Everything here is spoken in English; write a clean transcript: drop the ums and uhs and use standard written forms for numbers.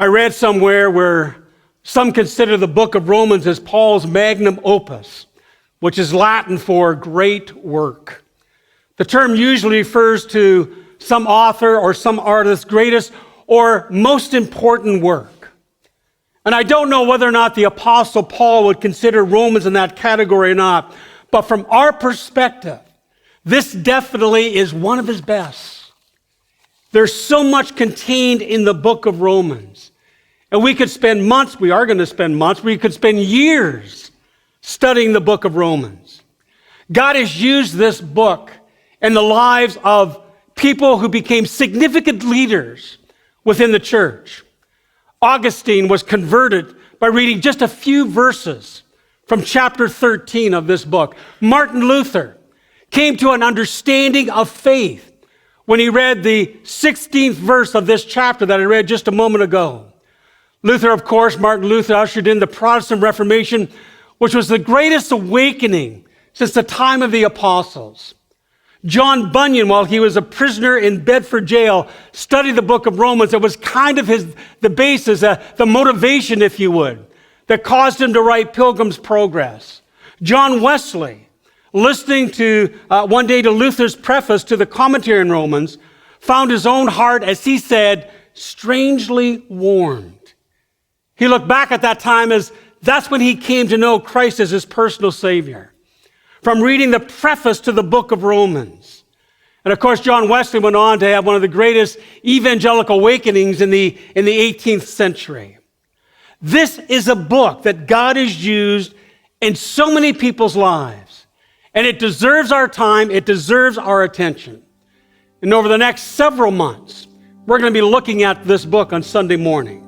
I read somewhere where some consider the book of Romans as Paul's magnum opus, which is Latin for great work. The term usually refers to some author or some artist's greatest or most important work. And I don't know whether or not the Apostle Paul would consider Romans in that category or not, but from our perspective, this definitely is one of his best. There's so much contained in the book of Romans. And we could spend months, we are going to spend months, we could spend years studying the book of Romans. God has used this book in the lives of people who became significant leaders within the church. Augustine was converted by reading just a few verses from chapter 13 of this book. Martin Luther came to an understanding of faith when he read the 16th verse of this chapter that I read just a moment ago. Luther, of course, Martin Luther ushered in the Protestant Reformation, which was the greatest awakening since the time of the apostles. John Bunyan, while he was a prisoner in Bedford jail, studied the book of Romans. It was kind of the basis, the motivation, if you would, that caused him to write Pilgrim's Progress. John Wesley, listening to one day to Luther's preface to the commentary on Romans, found his own heart, as he said, strangely warmed. He looked back at that time as that's when he came to know Christ as his personal Savior, from reading the preface to the book of Romans. And of course, John Wesley went on to have one of the greatest evangelical awakenings in the 18th century. This is a book that God has used in so many people's lives, and it deserves our time, it deserves our attention. And over the next several months, we're going to be looking at this book on Sunday morning.